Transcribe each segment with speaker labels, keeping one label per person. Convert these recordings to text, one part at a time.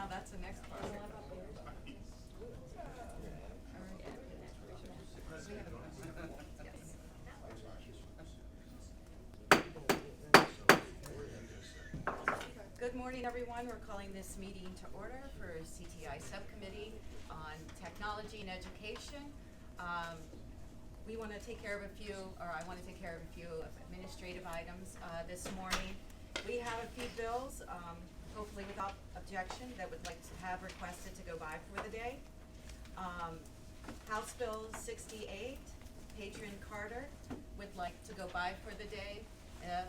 Speaker 1: now that's the next part. Good morning, everyone. We're calling this meeting to order for CTI Subcommittee on Technology and Education. We want to take care of a few, or I want to take care of a few administrative items this morning. We have a few bills, hopefully without objection, that would like to have requested to go by for the day. House Bill 68, Patron Carter would like to go by for the day. If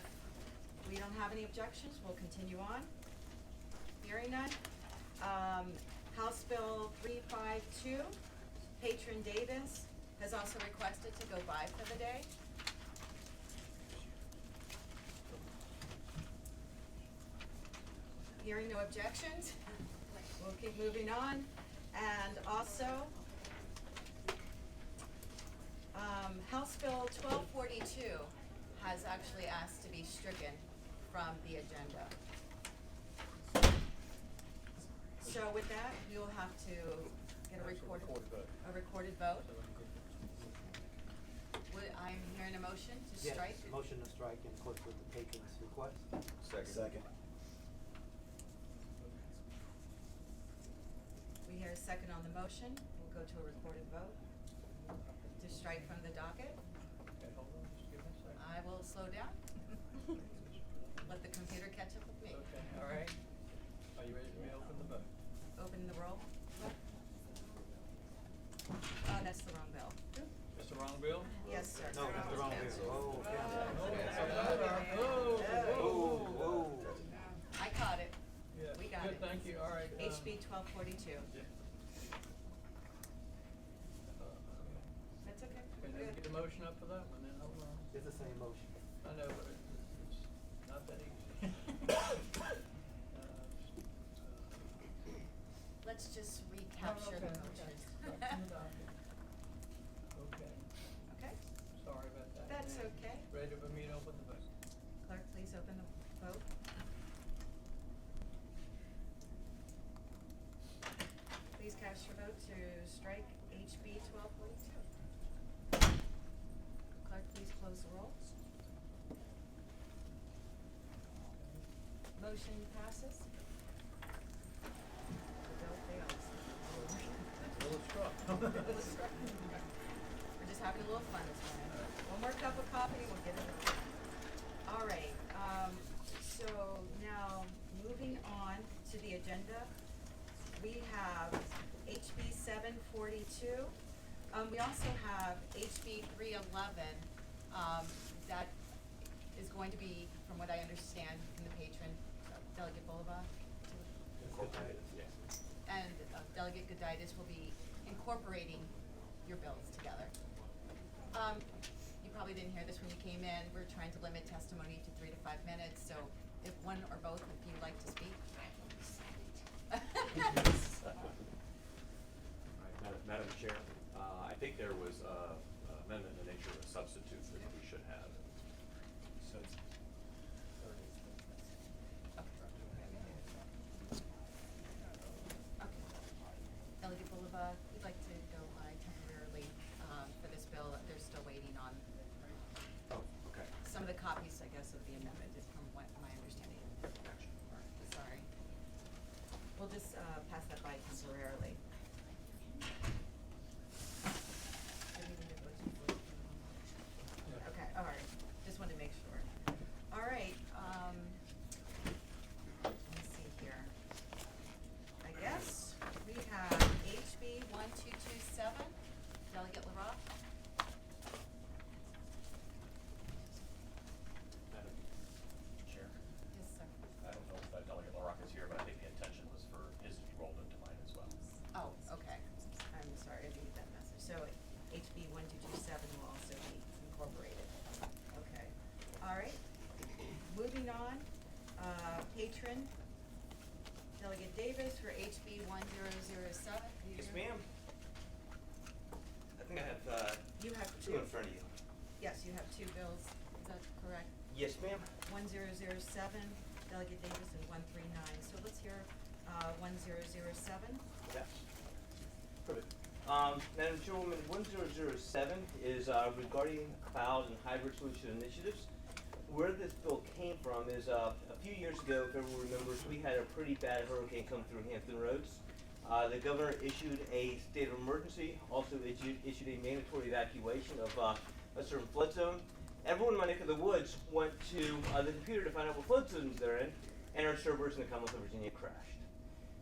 Speaker 1: we don't have any objections, we'll continue on. Hearing none. House Bill 352, Patron Davis, has also requested to go by for the day. Hearing no objections, we'll keep moving on. And also, House Bill 1242 has actually asked to be stricken from the agenda. So with that, we will have to get a recorded vote. I'm hearing a motion to strike.
Speaker 2: Yes, motion to strike in accordance with the patron's request.
Speaker 3: Second.
Speaker 1: We hear a second on the motion. We'll go to a recorded vote to strike from the docket.
Speaker 4: Okay, hold on, just give me a second.
Speaker 1: I will slow down. Let the computer catch up with me.
Speaker 4: Okay, all right. Are you ready to open the vote?
Speaker 1: Open the roll. That's the wrong bill.
Speaker 4: Mr. Wrong bill?
Speaker 1: Yes, sir.
Speaker 2: No, that's the wrong bill. Oh, okay.
Speaker 4: Oh.
Speaker 1: I caught it.
Speaker 4: Yeah.
Speaker 1: We got
Speaker 4: Good,
Speaker 1: it.
Speaker 4: thank you, all right.
Speaker 1: HB 1242. That's okay.
Speaker 4: Can I get a motion up for that one then? Hold on.
Speaker 2: It's the same motion.
Speaker 4: I know, but it's not that easy.
Speaker 1: Let's just recapture the motion.
Speaker 4: Okay,
Speaker 1: Okay,
Speaker 4: sorry about that.
Speaker 1: that's
Speaker 4: Now,
Speaker 1: okay.
Speaker 4: Ready for me to open the vote?
Speaker 1: Clerk, please open the vote. Please cast your vote to strike HB 1242. Clerk, please close the roll. Motion passes. The bill fails.
Speaker 4: Little struck.
Speaker 1: We're just having a little fun this morning. One more cup of coffee and we'll get it over. All right, so now moving on to the agenda, we have HB 742. We also have HB 311, that is going to be, from what I understand from the patron, Delegate Bolova.
Speaker 3: Yes.
Speaker 1: And Delegate Goditis will be incorporating your bills together. You probably didn't hear this when you came in. We're trying to limit testimony to 3 to 5 minutes, so if one or both of you like to speak.
Speaker 3: Madam Chair, I think there was an amendment in the nature of a substitute that we should have. So it's
Speaker 1: Okay. Delegate Bolova, we'd like to go by temporarily for this bill. They're still waiting on
Speaker 3: okay.
Speaker 1: some of the copies, I guess, of the amendment, is from what my understanding.
Speaker 3: Gotcha. All right.
Speaker 1: Sorry. We'll just pass that by temporarily. Okay, all right. Just wanted to make sure. All right, let's see here. I guess we have HB 1227, Delegate LaRock.
Speaker 3: Madam Chair,
Speaker 1: Yes, sir.
Speaker 3: I don't know if Delegate LaRock is here, but I think the intention was for his to be rolled into mine as well.
Speaker 1: Oh, okay. I'm sorry, I didn't get that message. So HB 1227 will also be incorporated. Okay. All right. Moving on, patron, Delegate Davis for HB 1007.
Speaker 5: Yes, ma'am. I think I have,
Speaker 1: You have
Speaker 5: two in front of you.
Speaker 1: Yes, you have two bills. Is that correct?
Speaker 5: Yes, ma'am.
Speaker 1: 1007, Delegate Davis, and 139. So let's hear 1007.
Speaker 5: Yes. Perfect. Madam Chairwoman, 1007 is regarding cloud and hybrid solution initiatives. Where this bill came from is a few years ago, if everyone remembers, we had a pretty bad hurricane come through Hampton Roads. The governor issued a state of emergency, also issued a mandatory evacuation of a certain flood zone. Everyone in my neck of the woods went to the computer to find out what flood zones they're in, and our servers in the Commonwealth of Virginia crashed.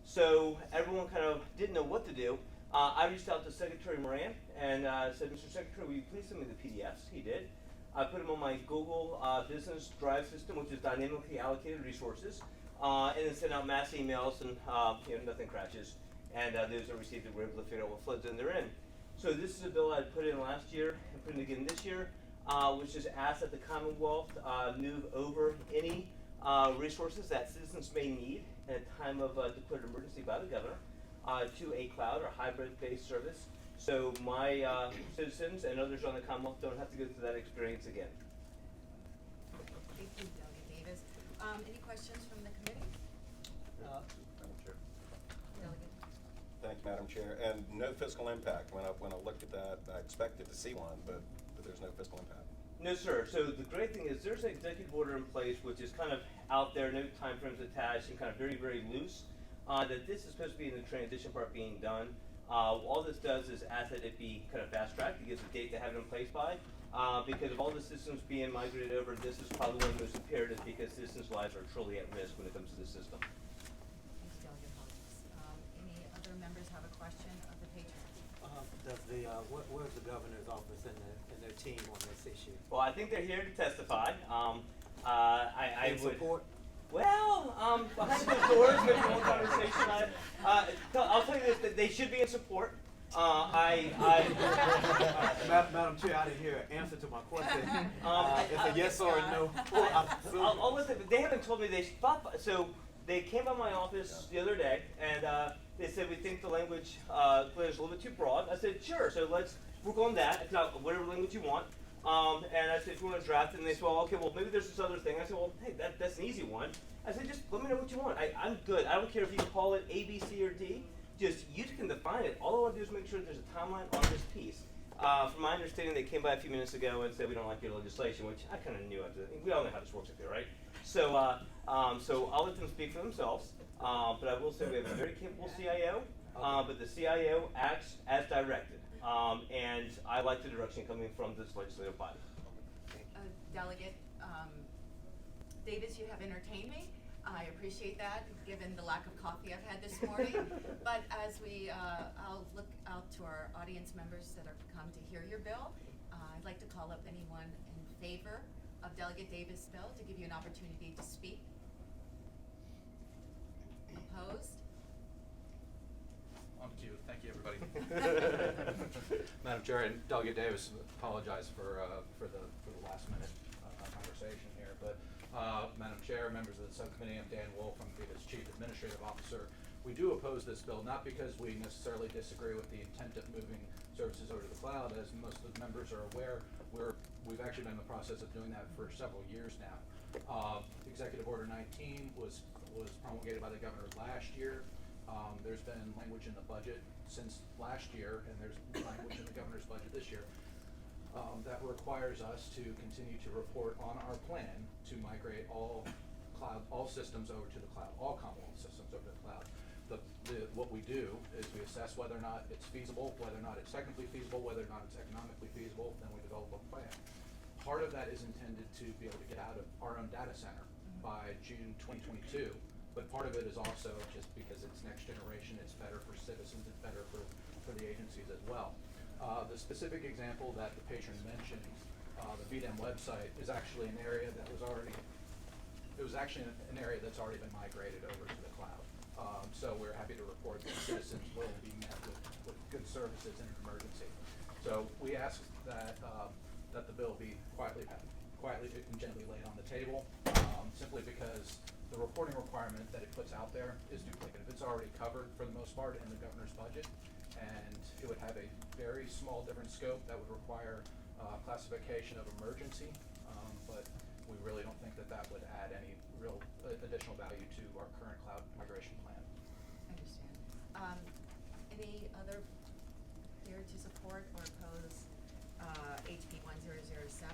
Speaker 5: So everyone kind of didn't know what to do. I reached out to Secretary Moran and said, Mr. Secretary, will you please send me the PDFs? He did. I put them on my Google Business Drive system, which is dynamically allocated resources, and then sent out mass emails, and nothing crashes. And those that received it were able to figure out what flood zone they're in. So this is a bill I put in last year and put in again this year, which is asked that the Commonwealth move over any resources that citizens may need in a time of declared emergency by the governor to a cloud or hybrid-based service. So my citizens and others on the Commonwealth don't have to go through that experience again.
Speaker 1: Thank you, Delegate Davis. Any questions from the committee?
Speaker 6: Madam Chair.
Speaker 1: Delegate.
Speaker 6: Thank you, Madam Chair. And no fiscal impact. When I looked at that, I expected to see one, but there's no fiscal impact.
Speaker 5: No, sir. So the great thing is there's an executive order in place which is kind of out there, no timeframes attached, and kind of very, very loose. That this is supposed to be in the transition part being done. All this does is ask that it be kind of fast-tracked. It gives a date to have it in place by. Because of all the systems being migrated over, this is probably one of the most imperative because citizens' lives are truly at risk when it comes to the system.
Speaker 1: Thank you, Delegate Hodges. Any other members have a question of the patron?
Speaker 2: Does where's the governor's office and their team on this issue?
Speaker 5: Well, I think they're here to testify. I
Speaker 2: In
Speaker 5: would.
Speaker 2: support?
Speaker 5: Well, behind closed doors, maybe one conversation. I'll tell you this: that they should be in support.
Speaker 2: Madam Chair, I didn't hear an answer to my question. It's a yes or a no.
Speaker 5: I'll listen. They haven't told me they stopped. So they came by my office the other day, and they said we think the language is a little bit too broad. I said sure. So let's work on that. If not, whatever language you want. And I said, if you want to draft it, and they said, well, okay, well, maybe there's this other thing. I said, well, hey, that's an easy one. I said, just let me know what you want. I'm good. I don't care if you call it A, B, C, or D. Just, you can define it. All I want to do is make sure there's a timeline on this piece. From my understanding, they came by a few minutes ago and said, we don't like your legislation, which I kind of knew. We all know how this works up here, right? So, so I'll let them speak for themselves. But I will say we have a very capable CIO, but the CIO acts as directed. And I like the direction coming from this legislative body.
Speaker 1: Delegate Davis, you have entertained me. I appreciate that, given the lack of coffee I've had this morning. But as I'll look out to our audience members that have come to hear your bill, I'd like to call up anyone in favor of Delegate Davis' bill to give you an opportunity to speak. Opposed?
Speaker 7: On to you. Thank you, everybody. Madam Chair, and Delegate Davis, apologize for the last minute conversation here, but Madam Chair, members of the subcommittee, I'm Dan Wolf, I'm VITA's Chief Administrative Officer. We do oppose this bill, not because we necessarily disagree with the intent of moving services over to the cloud. As most of the members are aware, we've actually been in the process of doing that for several years now. Executive Order 19 was promulgated by the governor last year. There's been language in the budget since last year, and there's language in the governor's budget this year that requires us to continue to report on our plan to migrate all systems over to the cloud, all Commonwealth systems over to the cloud. What we do is we assess whether or not it's feasible, whether or not it's technically feasible, whether or not it's economically feasible, then we develop a plan. Part of that is intended to be able to get out of our own data center by June 2022. But part of it is also just because it's next generation, it's better for citizens, it's better for the agencies as well. The specific example that the patron mentioned, the VDEM website, is actually an area that was already, an area that's already been migrated over to the cloud. So we're happy to report that citizens will be met with good services in an emergency. So we ask that that the bill be quietly and gently laid on the table, simply because the reporting requirement that it puts out there is duplicative. It's already covered for the most part in the governor's budget, and it would have a very small different scope that would require classification of emergency, but we really don't think that would add any real additional value to our current cloud migration plan.
Speaker 1: to support or oppose, HB 1007?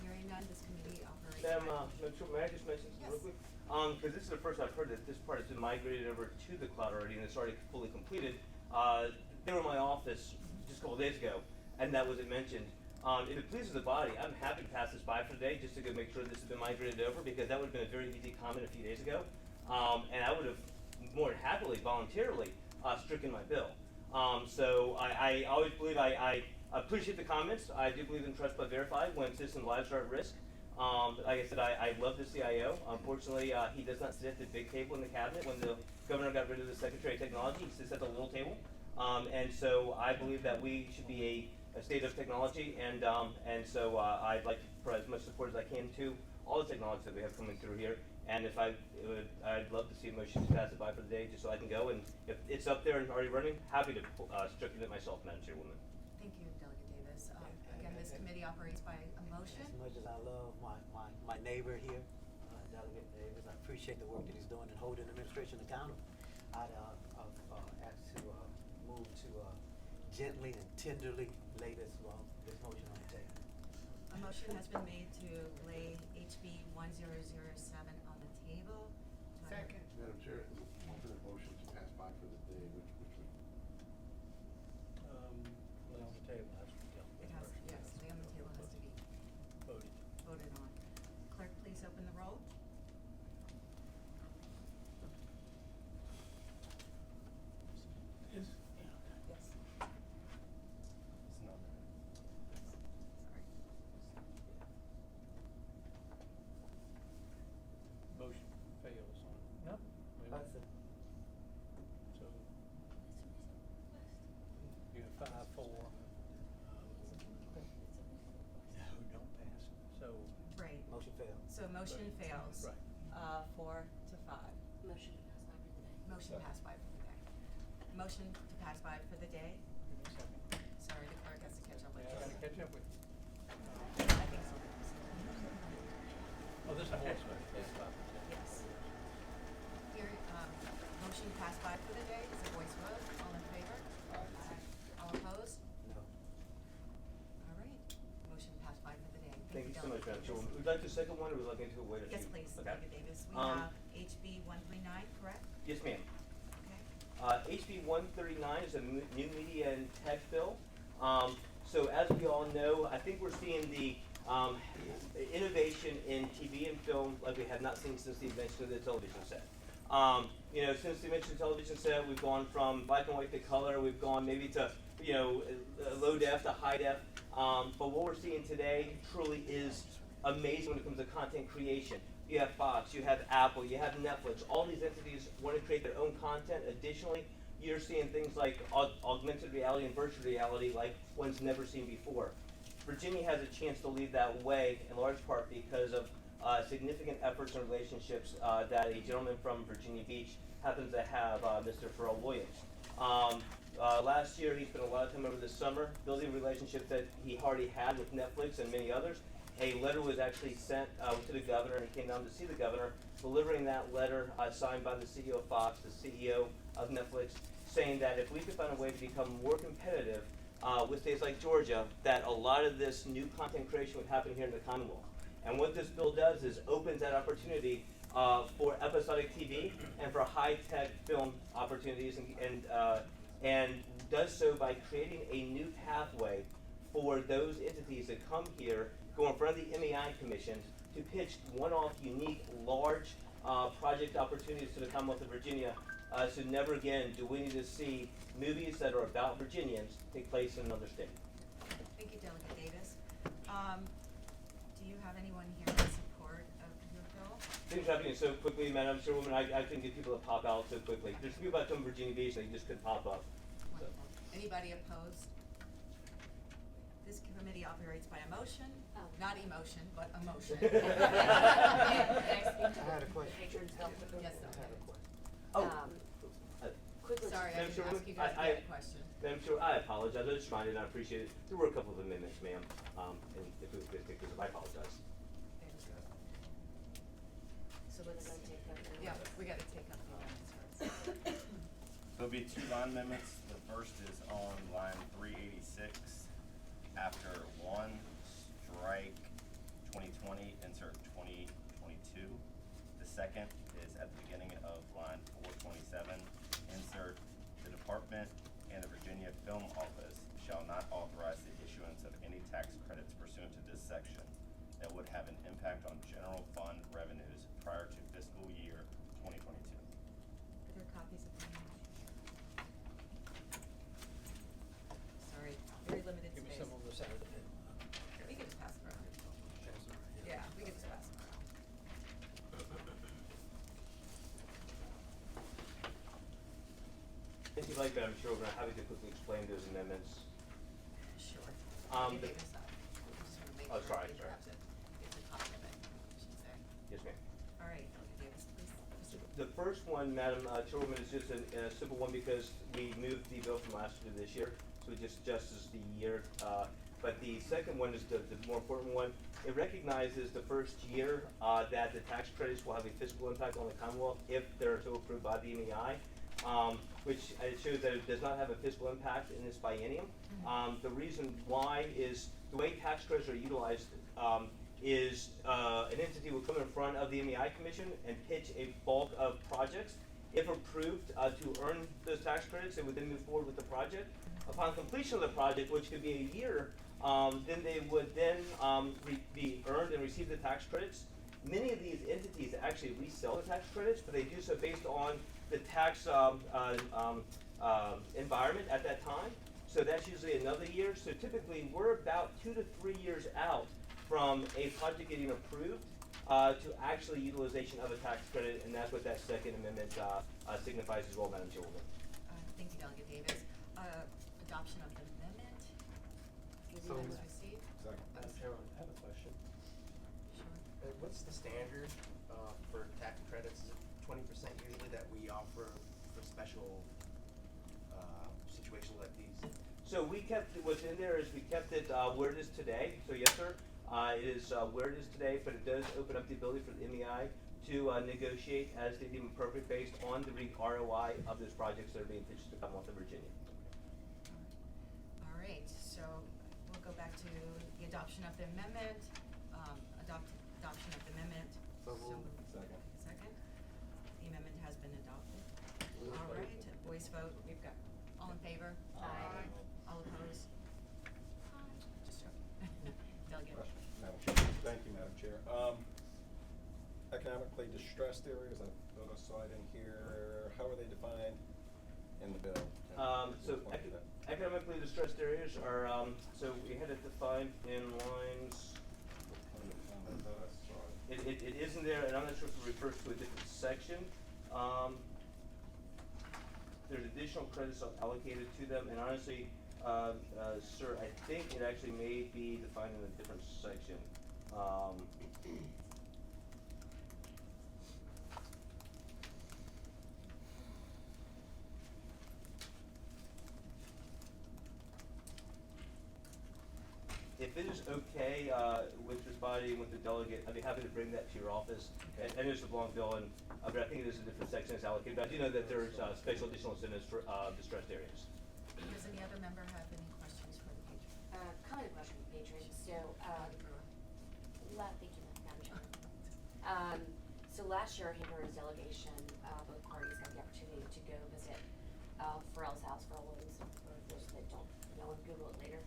Speaker 1: Hearing none, this committee operates by.
Speaker 5: Madam Chair, may I just mention something real
Speaker 1: Yes.
Speaker 5: quick? Cause this is the first I've heard that this part has been migrated over to the cloud already and it's already fully completed. They were in my office just a couple days ago, and that wasn't mentioned. If it pleases the body, I'm happy to pass this by for today, just to go make sure this has been migrated over, because that would've been a very easy comment a few days ago. And I would've more than happily, voluntarily, stricken my bill. So I always believe I appreciate the comments. I do believe in trust but verify when citizen lives are at risk. Like I said, I love the CIO. Unfortunately, he does not sit at the big table in the cabinet. When the governor got rid of the Secretary of Technology, he sits at the little table. And so I believe that we should be a state of technology, and so I'd like to provide as much support as I can to all the technology that we have coming through here. And if I'd love to see a motion to pass it by for the day, just so I can go. And if it's up there and already running, happy to stricken it myself, Madam Chairwoman.
Speaker 1: Thank you, Delegate Davis. Again, this committee operates by a motion.
Speaker 8: As much as I love my neighbor here, Delegate Davis, I appreciate the work that he's doing in holding the administration accountable. I'd ask to move to gently and tenderly lay this motion on the table.
Speaker 1: A motion has been made to lay HB 1007 on the table. Do I have-
Speaker 9: Madam Chair, alternate motion to pass by for the day, which would.
Speaker 4: Lay on the table, has to be dealt with
Speaker 1: It has,
Speaker 4: first.
Speaker 1: yes, lay on the table has to be
Speaker 4: Voted.
Speaker 1: voted on. Clerk, please open the roll.
Speaker 9: Yes.
Speaker 1: Yes.
Speaker 6: It's not there.
Speaker 1: Sorry.
Speaker 4: Motion fails on, no? wait a minute. So. You have 5-4. No, don't pass it. So,
Speaker 1: Right.
Speaker 8: Motion failed.
Speaker 1: So motion fails.
Speaker 4: Right.
Speaker 1: 4 to 5. Motion passed by for the day. Motion to pass by for the day.
Speaker 4: give me a second.
Speaker 1: Sorry, the clerk has to catch up with
Speaker 4: Yeah, I
Speaker 1: you.
Speaker 4: gotta catch up with you.
Speaker 1: I think so.
Speaker 4: Oh, this is a voice vote.
Speaker 1: Yes. Here, motion passed by for the day. It's a voice vote. All in favor? Aye. All opposed?
Speaker 8: No.
Speaker 1: All right. Motion passed by for the day.
Speaker 5: Thank you so much, Madam
Speaker 1: Delegate
Speaker 5: Chairwoman.
Speaker 1: Davis.
Speaker 5: Would you like the second one, or would you like me to wait a few?
Speaker 1: Yes, please,
Speaker 5: Okay.
Speaker 1: Delegate Davis. We
Speaker 5: Um,
Speaker 1: have HB 139, correct?
Speaker 5: Yes, ma'am.
Speaker 1: Okay.
Speaker 5: HB 139 is a new media and tech bill. So as we all know, I think we're seeing the innovation in TV and film like we have not seen since the invention of the television set. Since the invention of the television set, we've gone from black and white to color. We've gone maybe to low def to high def. But what we're seeing today truly is amazing when it comes to content creation. You have Fox, you have Apple, you have Netflix. All these entities want to create their own content. Additionally, you're seeing things like augmented reality and virtual reality like one's never seen before. Virginia has a chance to lead that way in large part because of significant efforts and relationships that a gentleman from Virginia Beach happens to have, Mr. Pharrell Williams. Last year, he spent a lot of time over the summer building relationships that he already had with Netflix and many others. A letter was actually sent to the governor, and he came down to see the governor, delivering that letter signed by the CEO of Fox, the CEO of Netflix, saying that if we could find a way to become more competitive with states like Georgia, that a lot of this new content creation would happen here in the Commonwealth. And what this bill does is opens that opportunity for episodic TV and for high-tech film opportunities, and does so by creating a new pathway for those entities that come here, go in front of the MEI Commission to pitch one-off, unique, large project opportunities to the Commonwealth of Virginia. So never again do we need to see movies that are about Virginians take place in another state.
Speaker 1: Thank you, Delegate Davis. Do you have anyone here in support of your bill?
Speaker 5: Things are happening so quickly, Madam Chairwoman, I couldn't get people to pop out so quickly. There's people out from Virginia Beach, they just couldn't pop up. So.
Speaker 1: Wonderful. Anybody opposed? This committee operates by a motion, not emotion, but a motion.
Speaker 8: I had a question.
Speaker 1: Yes, sir.
Speaker 8: I had a question.
Speaker 5: Oh,
Speaker 1: Sorry, I
Speaker 5: Madam
Speaker 1: didn't
Speaker 5: Chairwoman,
Speaker 1: ask you guys if you had a question.
Speaker 5: Madam Chair, I apologize, I just reminded, and I appreciate it. There were a couple of amendments, ma'am, and if it was good, because I apologize.
Speaker 1: So let's, yeah, we gotta take up the amendments first.
Speaker 10: There'll be two bond amendments. The first is on line 386, after 1, strike 2020, insert 2022. The second is at the beginning of line 427, insert the department and the Virginia Film Office shall not authorize the issuance of any tax credits pursuant to this section that would have an impact on general fund revenues prior to fiscal year 2022.
Speaker 1: Are there copies of them? Sorry, very limited
Speaker 4: Give me
Speaker 1: space.
Speaker 4: some on the side of the page.
Speaker 1: We can just pass them around. Yeah, we can just pass them around.
Speaker 5: If you'd like, Madam Chair, we're happy to quickly explain those amendments.
Speaker 1: Sure.
Speaker 5: Um,
Speaker 1: Maybe
Speaker 5: the-
Speaker 1: this side. Just wanna make
Speaker 5: Oh,
Speaker 1: sure
Speaker 5: sorry,
Speaker 1: that
Speaker 5: sorry.
Speaker 1: grabs it. It's a copy of it, I should say.
Speaker 5: Yes, ma'am.
Speaker 1: All right, Delegate Davis, please proceed.
Speaker 5: The first one, Madam Chairwoman, is just a simple one because we moved the bill from last year to this year, so it just adjusts the year. But the second one is the more important one. It recognizes the first year that the tax credits will have a fiscal impact on the Commonwealth if they're so approved by the MEI, which it shows that it does not have a fiscal impact in this biennium. The reason why is the way tax credits are utilized is an entity will come in front of the MEI Commission and pitch a bulk of projects. If approved to earn those tax credits, they would then move forward with the project. Upon completion of the project, which could be a year, then they would then be earned and receive the tax credits. Many of these entities actually resell the tax credits, but they do so based on the tax environment at that time. So that's usually another year. So typically, we're about 2 to 3 years out from a project getting approved to actually utilization of a tax credit, and that's what that second amendment signifies as well, Madam Chairwoman.
Speaker 1: Thank you, Delegate Davis. Adoption of the amendment. Will
Speaker 9: So
Speaker 1: the
Speaker 9: moved.
Speaker 1: members receive?
Speaker 9: Madam Chairman, I have a question.
Speaker 1: Sure.
Speaker 11: What's the standard for tax credits? Is it 20% usually that we offer for special situations like these?
Speaker 5: So we kept, what's in there is we kept it where it is today. So yes, sir, it is where it is today, but it does open up the ability for the MEI to negotiate as they deem appropriate based on the ROI of those projects that are being pitched to Commonwealth of Virginia.
Speaker 1: All right, so we'll go back to the adoption of the amendment. Adoption of the amendment.
Speaker 9: So moved.
Speaker 6: Second.
Speaker 1: Second. The amendment has been adopted. All right, voice vote. We've got all in favor?
Speaker 6: Aye.
Speaker 1: All opposed? Just joking. Delegate.
Speaker 6: Madam Chair. Thank you, Madam Chair. Economically distressed areas, I thought I saw it in here. How are they defined in the bill?
Speaker 5: So economically distressed areas are, so we had it defined in lines,
Speaker 6: I thought I saw it.
Speaker 5: it is in there, and I'm not sure if it refers to a different section. There's additional credits allocated to them, and honestly, sir, I think it actually may be defined in a different section. If it is okay with this body and with the delegate, I'd be happy to bring that to your office. And there's a long bill, and but I think it is a different section that's allocated. But I do know that there's special additional incentives for distressed areas.
Speaker 1: Does any other member have any questions for the patron?
Speaker 12: Comment question, patron. So, thank you, Madam Chair. So last year, Hamper and his delegation, both parties had the opportunity to go visit Pharrell's house, Pharrell Williams, for those that don't know, and Google it later.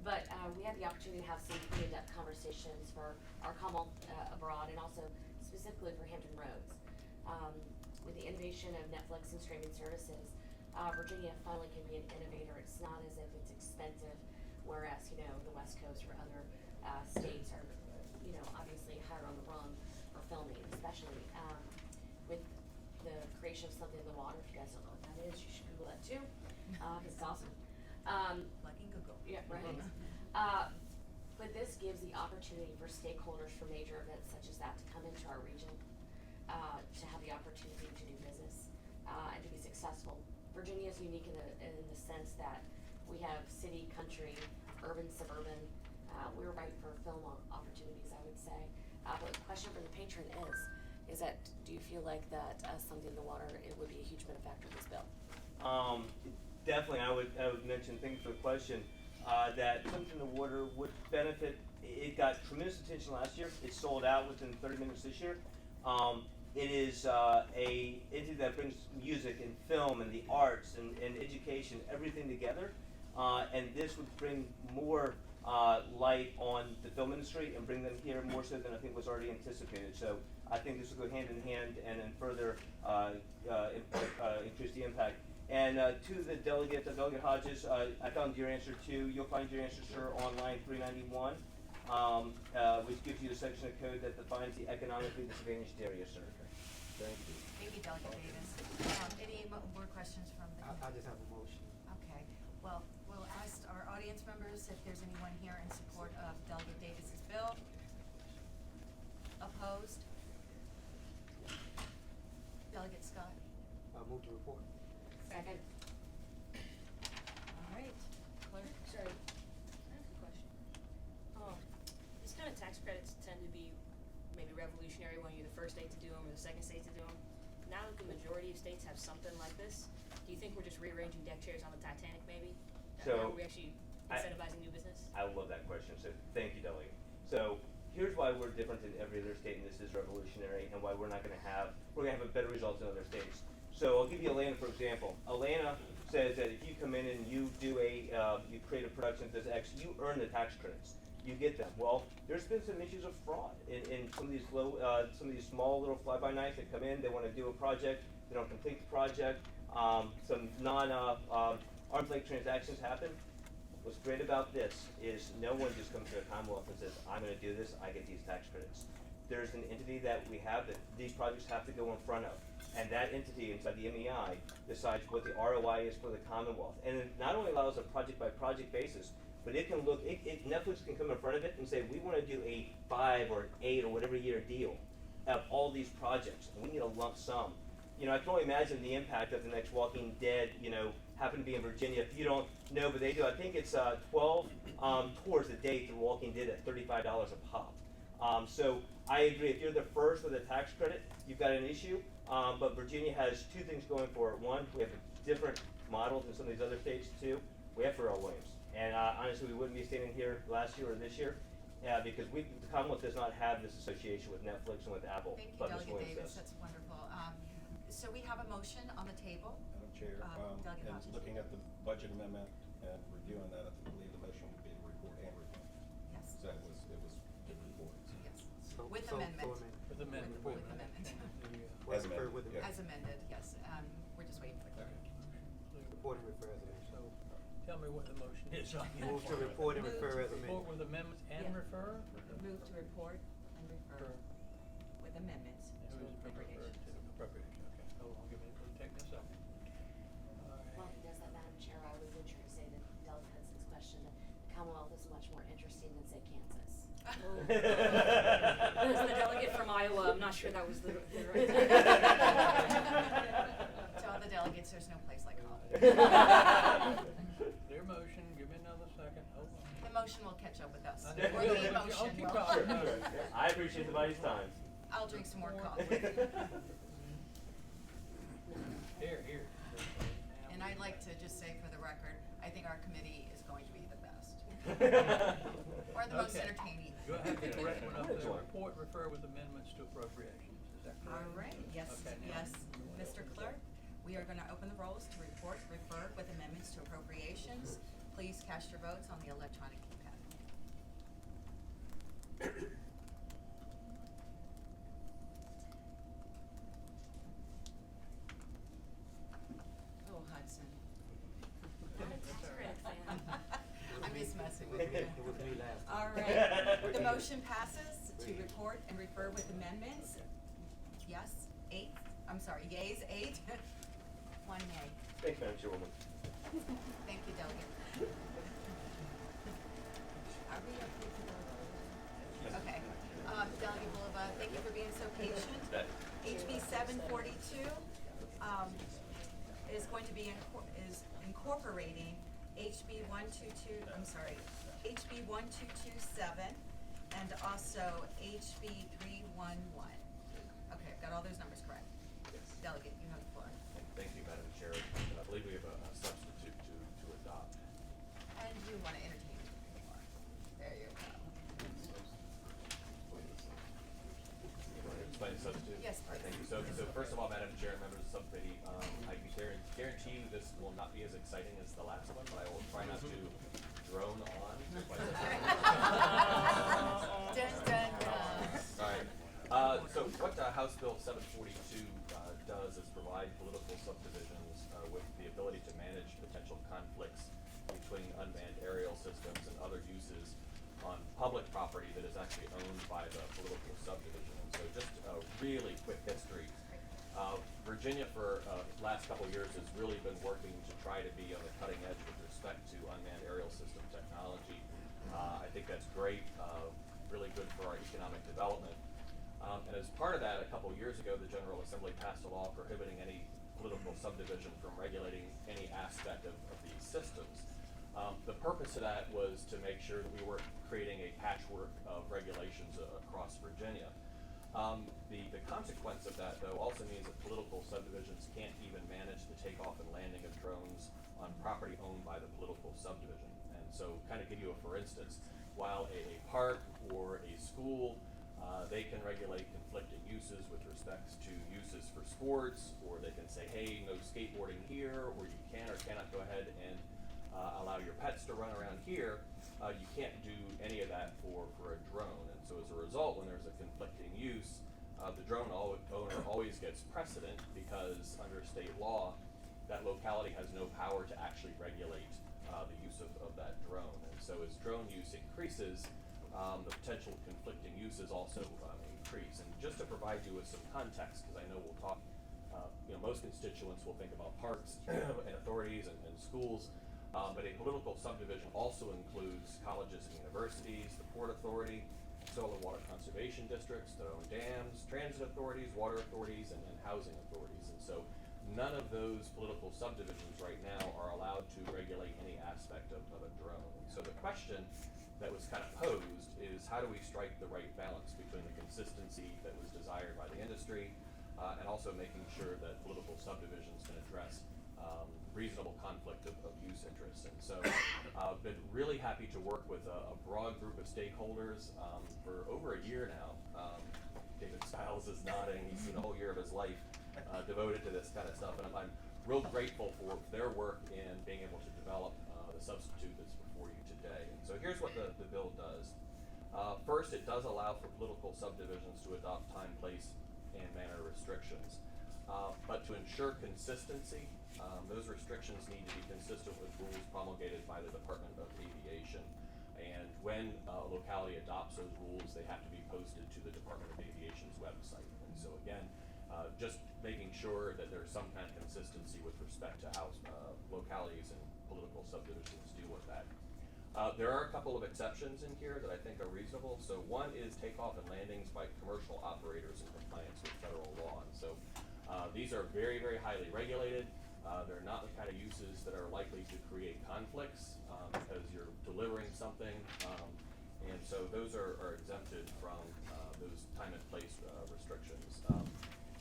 Speaker 12: But we had the opportunity to have some pretty in-depth conversations for our Commonwealth abroad, and also specifically for Hampton Roads. With the innovation of Netflix and streaming services, Virginia finally can be an innovator. It's not as if it's expensive, whereas, you know, the West Coast or other states are, you know, obviously higher on the rung for filming, especially with the creation of Something in the Water. If you guys don't know what that is, you should Google that too, because it's awesome.
Speaker 1: Plugging Google.
Speaker 12: Yeah, right. But this gives the opportunity for stakeholders for major events such as that to come into our region, to have the opportunity to do business, and to be successful. Virginia is unique in the sense that we have city, country, urban, suburban. We're ripe for film opportunities, I would say. But the question for the patron is that do you feel like that Something in the Water, it would be a huge benefactor of this bill?
Speaker 5: Definitely, I would mention, thank you for the question, that Something in the Water would benefit. It got tremendous attention last year. It sold out within 30 minutes this year. It is a entity that brings music and film and the arts and education, everything together. And this would bring more light on the film industry and bring them here more so than I think was already anticipated. So I think this will go hand in hand and then further increase the impact. And to the Delegate Hodges, I found your answer too. You'll find your answer, sir, on line 391, which gives you a section of code that defines the economically disadvantaged area, sir.
Speaker 6: Thank you.
Speaker 1: Thank you, Delegate Davis. Any more questions from the?
Speaker 8: I just have a motion.
Speaker 1: Okay, well, we'll ask our audience members if there's anyone here in support of Delegate Davis's bill. Opposed? Delegate Scott?
Speaker 8: Move to report.
Speaker 12: Second.
Speaker 1: All right, clerk?
Speaker 13: Sorry, I have a question. These kind of tax credits tend to be maybe revolutionary when you're the first state to do them or the second state to do them. Now that the majority of states have something like this, do you think we're just rearranging deck chairs on the Titanic maybe?
Speaker 5: So,
Speaker 13: Are we actually incentivizing new business?
Speaker 5: I love that question, so thank you, Delegate. So here's why we're different than every other state, and this is revolutionary, and why we're gonna have a better result than other states. So I'll give you Atlanta, for example. Atlanta says that if you come in and you do you create a production that does X, you earn the tax credits. You get them. Well, there's been some issues of fraud in some of these some of these small little fly-by-nights that come in, they wanna do a project, they don't complete the project, some arm's length transactions happen. What's great about this is no one just comes to the Commonwealth and says, I'm gonna do this, I get these tax credits. There's an entity that we have that these projects have to go in front of. And that entity inside the MEI decides what the ROI is for the Commonwealth. And it not only allows a project by project basis, but it can look, Netflix can come in front of it and say, we wanna do a 5 or 8 or whatever year deal of all these projects, and we need a lump sum. You know, I can only imagine the impact of the next Walking Dead, happen to be in Virginia. If you don't know, but they do, I think it's 12 tours a day through Walking Dead at $35 a pop. So I agree, if you're the first with a tax credit, you've got an issue, but Virginia has two things going for it. One, we have a different model than some of these other states. Two, we have Pharrell Williams. And honestly, we wouldn't be standing here last year or this year, because the Commonwealth does not have this association with Netflix and with Apple.
Speaker 1: Thank you,
Speaker 5: but Ms.
Speaker 1: Delegate
Speaker 5: Williams
Speaker 1: Davis,
Speaker 5: does.
Speaker 1: that's wonderful. So we have a motion on the table.
Speaker 6: Madam Chair,
Speaker 1: Delegate
Speaker 6: and
Speaker 1: Hodges.
Speaker 6: looking at the budget amendment and reviewing that, I believe the motion would be to report and refund.
Speaker 1: Yes.
Speaker 6: So it was to report.
Speaker 1: Yes.
Speaker 8: So-
Speaker 1: With
Speaker 8: so-
Speaker 1: amendment.
Speaker 4: With amendment.
Speaker 1: With amendment.
Speaker 8: Well,
Speaker 6: As
Speaker 8: refer
Speaker 6: amended,
Speaker 8: with
Speaker 6: yeah.
Speaker 1: As amended, yes. We're just waiting for the clerk.
Speaker 8: Report and refer as amended.
Speaker 4: So, tell me what the motion is on
Speaker 8: Move to report and refer as amended.
Speaker 4: Report with amendments and
Speaker 1: Yeah.
Speaker 4: refer?
Speaker 1: Move to report and refer with amendments
Speaker 4: And
Speaker 1: to
Speaker 4: who's been referred
Speaker 1: appropriations.
Speaker 4: to appropriation, okay. Hold on, give me, take this up. All right.
Speaker 12: While he does that, Madam Chair, I would venture to say that Delegate Hudson's question, that the Commonwealth is much more interesting than, say, Kansas.
Speaker 13: As the delegate from Iowa, I'm not sure that was the right.
Speaker 1: To all the delegates, there's no place like home.
Speaker 4: Their motion, give me another second, hold on.
Speaker 1: The motion will catch up with us.
Speaker 4: I know.
Speaker 1: Or the
Speaker 4: I'll
Speaker 1: emotion
Speaker 4: keep
Speaker 1: will.
Speaker 4: talking.
Speaker 5: I appreciate everybody's time.
Speaker 1: I'll drink some more coffee.
Speaker 4: Here.
Speaker 1: And I'd like to just say for the record, I think our committee is going to be the best. Or the most
Speaker 4: Okay.
Speaker 1: entertaining.
Speaker 4: Do I have the correct one up there? Report, refer with amendments to appropriations, is that correct?
Speaker 1: All right, yes,
Speaker 4: Okay, now-
Speaker 1: yes, Mr. Clerk, we are gonna open the rolls to report, refer with amendments to appropriations. Please cast your votes on the electronic keypad. Oh, Hudson.
Speaker 12: Not a tax credit fan.
Speaker 1: I'm just messing with you.
Speaker 8: It was me last time.
Speaker 1: All right, the motion passes to report and refer with amendments. Yes, yeas, 8, 1 nay.
Speaker 5: Thanks, Madam Chairwoman.
Speaker 1: Thank you, Delegate. Are we okay to go? Okay. Delegate Bulova, thank you for being so patient. HB 742 is going to be incorporating HB 1227 and also HB 311. Okay, I've got all those numbers correct.
Speaker 3: Yes.
Speaker 1: Delegate, you have the floor.
Speaker 3: Thank you, Madam Chair. I believe we So first of all, Madam Chair and members of the subcommittee, I can guarantee you this will not be as exciting as the last one, but I will try not to drone on.
Speaker 1: Dun, dun, dun.
Speaker 3: Alright, so what House Bill 742 does is provide political subdivisions with the ability to manage potential conflicts between unmanned aerial systems and other uses on public property that is actually owned by the political subdivision. And so just a really quick history. Virginia for last couple years has really been working to try to be on the cutting edge with respect to unmanned aerial system technology. I think that's great, really good for our economic development. And as part of that, a couple years ago, the General Assembly passed a law prohibiting any political subdivision from regulating any aspect of these systems. The purpose of that was to make sure that we weren't creating a patchwork of regulations across Virginia. The consequence of that, though, also means that political subdivisions can't even manage the takeoff and landing of drones on property owned by the political subdivision. And so, kind of give you a for instance, while a park or a school, they can regulate conflicting uses with respects to uses for sports, or they can say, hey, no skateboarding here, or you can or cannot go ahead and allow your pets to run around here. You can't do any of that for a drone. And so as a result, when there's a conflicting use, the drone owner always gets precedent because under state law, that locality has no power to actually regulate the use of that drone. And so as drone use increases, the potential conflicting uses also increase. And just to provide you with some context, because I know we'll talk, most constituents will think about parks and authorities and schools, but a political subdivision also includes colleges and universities, the Port Authority, soil and water conservation districts that own dams, transit authorities, water authorities, and housing authorities. And so none of those political subdivisions right now are allowed to regulate any aspect of a drone. And so the question that was kind of posed is, how do we strike the right balance between the consistency that was desired by the industry and also making sure that political subdivisions can address reasonable conflict of use interests. And so I've been really happy to work with a broad group of stakeholders for over a year now. David Stiles is nodding. He's seen a whole year of his life devoted to this kind of stuff, and I'm real grateful for their work in being able to develop the substitute that's before you today. And so here's what the bill does. First, it does allow for political subdivisions to adopt time, place, and manner restrictions. But to ensure consistency, those restrictions need to be consistent with rules promulgated by the Department of Aviation. And when a locality adopts those rules, they have to be posted to the Department of Aviation's website. And so again, just making sure that there's some kind of consistency with respect to how localities and political subdivisions deal with that. There are a couple of exceptions in here that I think are reasonable. So one is takeoff and landings by commercial operators in compliance with federal law. And so these are very, very highly regulated. They're not the kind of uses that are likely to create conflicts because you're delivering something. And so those are exempted from those time and place restrictions.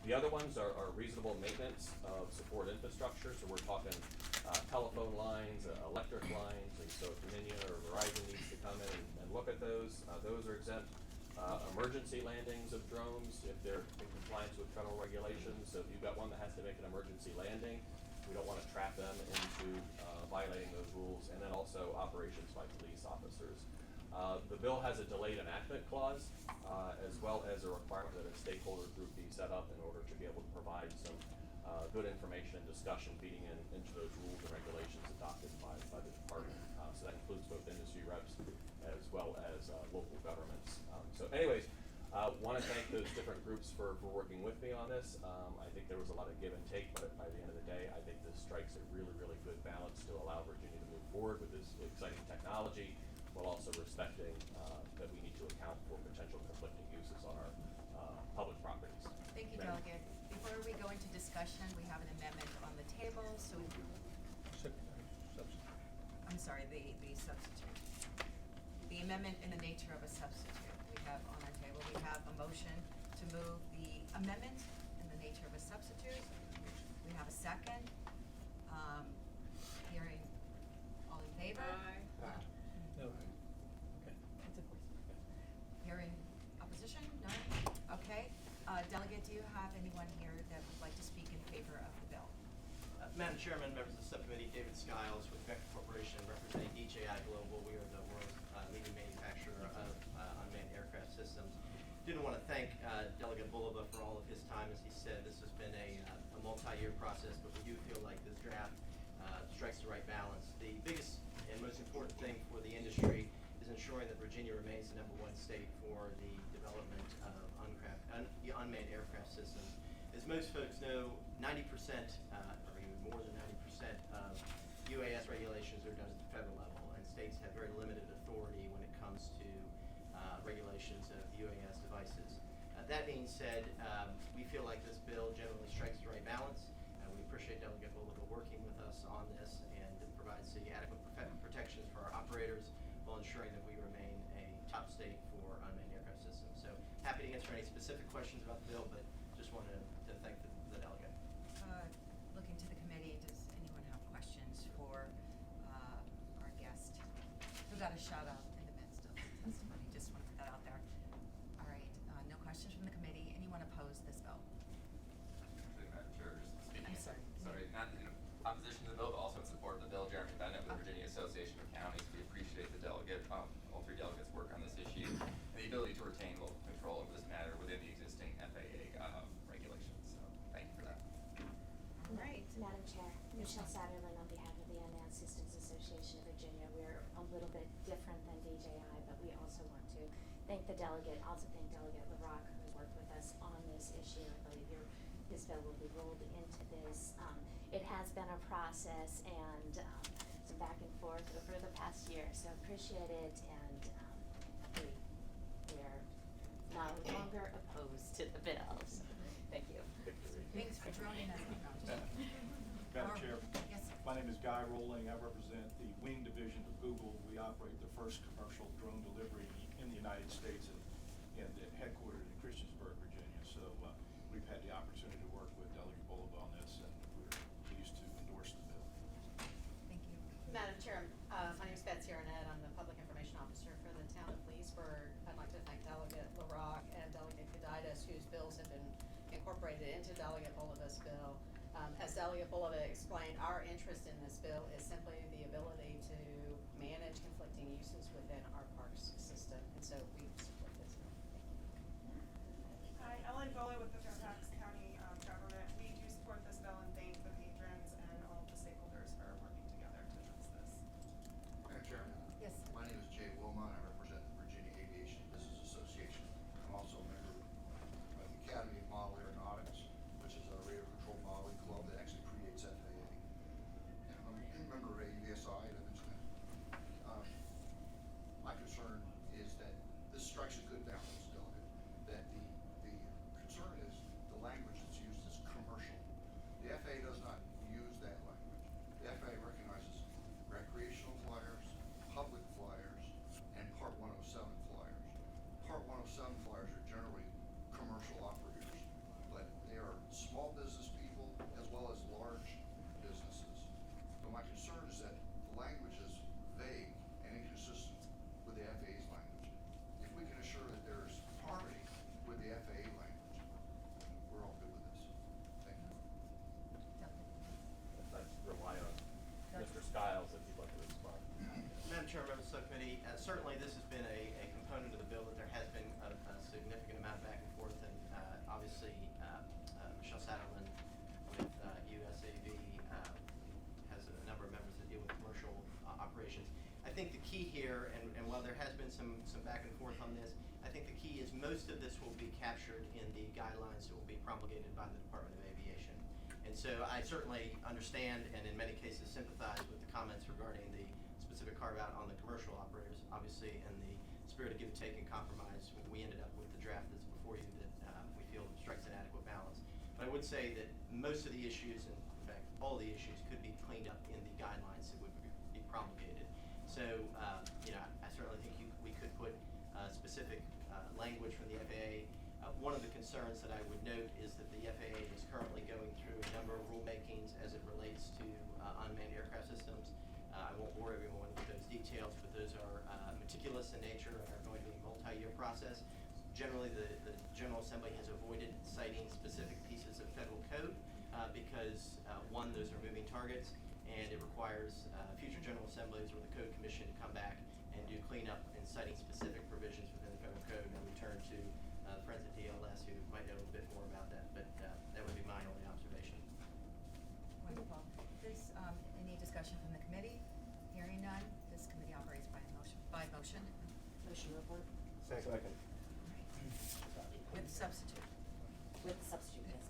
Speaker 3: The other ones are reasonable maintenance of support infrastructure. So we're talking telephone lines, electric lines, and so if Dominion or Verizon needs to come in and look at those are exempt. Emergency landings of drones, if they're in compliance with federal regulations. So if you've got one that has to make an emergency landing, we don't want to trap them into violating those rules. And then also operations by police officers. The bill has a delayed enactment clause, as well as a requirement that a stakeholder group be set up in order to be able to provide some good information and discussion feeding into those rules and regulations adopted by the department. So that includes both industry reps as well as local governments. So anyways, want to thank those different groups for working with me on this. I think there was a lot of give and take, but by the end of the day, I think this strikes a really, really good balance to allow Virginia to move forward with this exciting technology, while also respecting that we need to account for potential conflicting uses on our public properties.
Speaker 1: Thank you,
Speaker 3: Madam.
Speaker 1: Delegate. Before we go into discussion, we have an amendment on the table, so I'm sorry, the substitute. The amendment in the nature of a substitute we have on our table. We have a motion to move the amendment in the nature of a substitute. We have a second. Hearing all in favor?
Speaker 4: No.
Speaker 1: Hearing opposition? None? Okay. Delegate you have anyone here that would like to speak in favor of the bill?
Speaker 11: Madam Chairman, members of the subcommittee, David Skiles with Vector Corporation representing DJI Global. We are the world's leading manufacturer of unmanned aircraft systems. Didn't want to thank Delegate Bulova for all of his time. As he said, this has been a multi-year process, but we do feel like this draft strikes the right balance. The biggest and most important thing for the industry is ensuring that Virginia remains the #1 state for the development of unmanned aircraft systems. As most folks know, 90%, or even more than 90% of UAS regulations are done at the federal level, and states have very limited authority when it comes to regulations of UAS devices. That being said, we feel like this bill generally strikes the right balance, and we appreciate Delegate Bulova working with us on this, and it provides the adequate protections for our operators while ensuring that we remain a top state for unmanned aircraft systems. So happy to answer any specific questions about the bill, but just wanted to thank the delegate.
Speaker 1: Looking to the committee, does anyone have questions for our guest? Who got a shout out in the midst of the testimony? Just want to put that out there. All right, no questions from the committee. Anyone oppose this bill?
Speaker 14: Madam Chair, just speaking.
Speaker 1: I'm sorry.
Speaker 14: Sorry, not in opposition to the bill, but also in support of the bill. Jeremy Bennett with the Virginia Association of Counties. We appreciate the delegate, all 3 delegates' work on this issue, and the ability to retain local control over this matter within the existing FAA regulations. So, thank you for that.
Speaker 1: All right.
Speaker 12: Madam Chair, Michelle Satterlin on behalf of the Unmanned Systems Association of Virginia. We're a little bit different than DJI, but we also want to thank the delegate, also thank Delegate LaRocque who worked with us on this issue. I believe this bill will be rolled into this. It has been a process and some back and forth over the past year, so appreciate it, and we are no longer opposed to the bill. So thank you.
Speaker 1: Thanks for joining us.
Speaker 15: Madam Chair,
Speaker 1: Yes, sir.
Speaker 15: my name is Guy Rolling. I represent the Wing Division of Google. We operate the first commercial drone delivery in the United States and headquartered in Christiansburg, Virginia. So we've had the opportunity to work with Delegate Bulova on this, and we're pleased to endorse the bill.
Speaker 1: Thank you.
Speaker 16: Madam Chair, my name is Betsy Arnett. I'm the Public Information Officer for the town of Leesburg. I'd like to thank Delegate LaRocque and Delegate Kudaitis, whose bills have been incorporated into Delegate Bulova's bill. As Delegate Bulova explained, our interest in this bill is simply the ability to manage conflicting uses within our parks system, and so we support this bill.
Speaker 17: Hi, Ellen Foley with the Fairfax County government. We do support this bill and thank the patrons and all of the stakeholders for working together to address this.
Speaker 9: Madam Chairman.
Speaker 1: Yes.
Speaker 9: My name is Jay Wilmot. I represent the Virginia Aviation Business Association. I'm also a member of the Academy of Model Aeronautics, which is a radio control modeling club that actually predates FAA. And I'm a member of AUSI, did I mention that? My concern is that this strikes a good balance, Delegate, that the concern is the language that's used is commercial. The FAA does not use that language. The FAA recognizes recreational flyers, public flyers, and Part 107 flyers. Part 107 flyers are generally commercial operators, but they are small business people as well as large businesses. So my concern is that the language is vague and inconsistent with the FAA's language. If we can assure that there's harmony with the FAA language, we're all good with this. Thank you.
Speaker 3: I'd rely on Mr. Skiles if you'd like to respond.
Speaker 11: Madam Chair, members of the subcommittee, certainly this has been a component of the bill that there has been a significant amount of back and forth, and obviously Michelle Satterlin with USAV has a number of members that deal with commercial operations. I think the key here, and while there has been some back and forth on this, I think the key is most of this will be captured in the guidelines that will be promulgated by the Department of Aviation. And so I certainly understand and in many cases sympathize with the comments regarding the specific carve out on the commercial operators. Obviously, in the spirit of give and take and compromise, we ended up with the draft that's before you that we feel strikes an adequate balance. But I would say that most of the issues, and in fact all the issues, could be cleaned up in the guidelines that would be promulgated. So I certainly think we could put specific language from the FAA. One of the concerns that I would note is that the FAA is currently going through a number of rulemakings as it relates to unmanned aircraft systems. I won't bore everyone with those details, but those are meticulous in nature and are going to be a multi-year process. Generally, the General Assembly has avoided citing citing specific pieces of federal code, because, one, those are moving targets, and it requires future General Assemblies or the Code Commission to come back and do cleanup and citing specific provisions within the federal code, and return to the friends at DLS who might know a little bit more about that, but that would be my only observation.
Speaker 1: Wonderful. This, any discussion from the committee? Hearing none, this committee operates by motion.
Speaker 12: Motion to report
Speaker 2: Second.
Speaker 1: With substitute.
Speaker 12: with substitute, yes.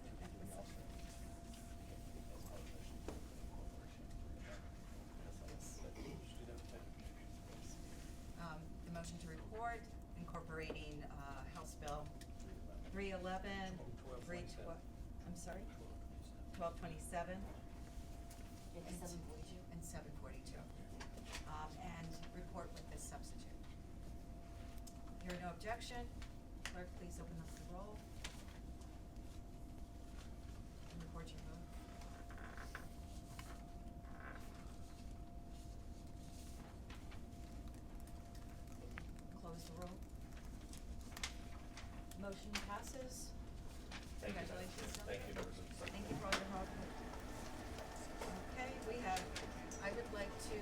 Speaker 1: The motion to report incorporating, House Bill 311, 312, I'm sorry? 1227.
Speaker 12: And 742.
Speaker 1: And 742. And report with this substitute. Hearing no objection, clerk, please open up the roll. And report your vote. Close the roll. Motion passes.
Speaker 3: Thank you, Madam
Speaker 1: Congratulations.
Speaker 3: Chair. Thank you, members of the subcommittee.
Speaker 1: Thank you for all your hard work. Okay, I would like to,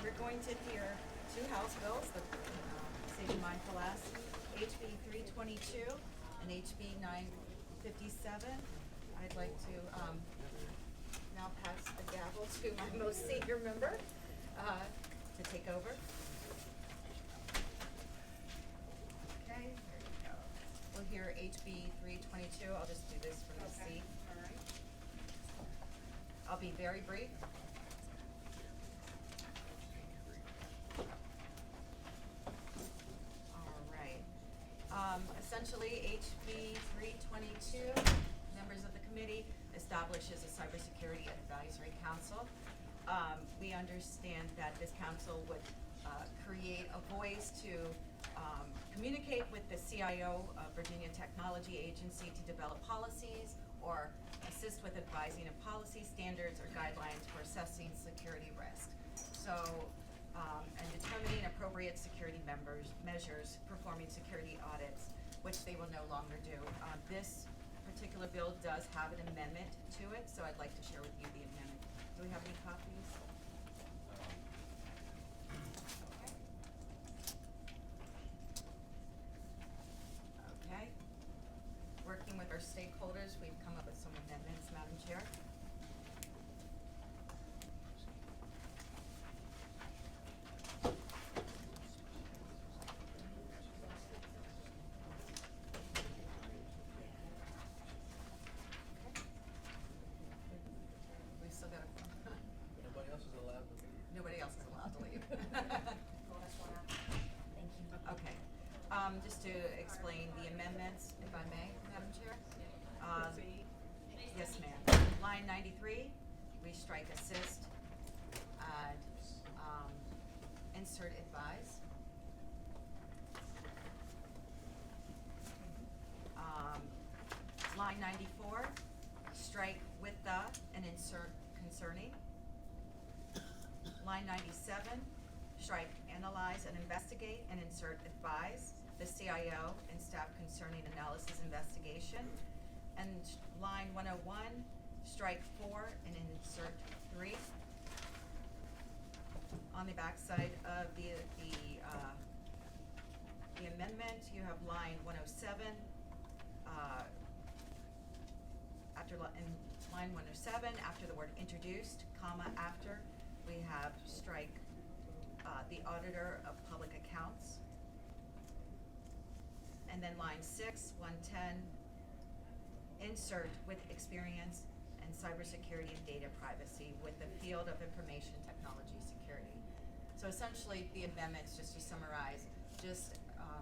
Speaker 1: we're going to hear two House bills, the, Save Your Mind for last, HB 322 and HB 957. I'd like to, now pass the gavel to my most senior member, to take over. Okay, there you go. We'll hear HB 322. I'll just do this from the seat.
Speaker 17: All right.
Speaker 1: I'll be very brief. All right. Essentially, HB 322, members of the committee, establishes a cybersecurity advisory council. We understand that this council would create a voice to communicate with the CIO of Virginia Technology Agency to develop policies or assist with advising of policy standards or guidelines for assessing security risk. So, and determining appropriate security measures, performing security audits, which they will no longer do. This particular bill does have an amendment to it, so I'd like to share with you the amendment. Do we have any copies? Okay. Working with our stakeholders, we've come up with some amendments, Madam Chair. We still got
Speaker 4: Nobody else is allowed to leave.
Speaker 1: nobody else is allowed to leave.
Speaker 12: Last one out. Thank you.
Speaker 1: Okay, just to explain the amendments, if I may, Madam Chair. Yes, ma'am. Line 93, we strike assist and, insert advise. Line 94, strike with the and insert concerning. Line 97, strike analyze and investigate and insert advise the CIO and staff concerning analysis investigation. And line 101, strike 4 and insert 3. On the backside of the amendment, you have line 107, in line 107, after the word introduced, comma, after, we have strike the auditor of public accounts. And then line 6, 110, insert with experience and cybersecurity and data privacy with the field of information technology security. So essentially, the amendments, just to summarize, just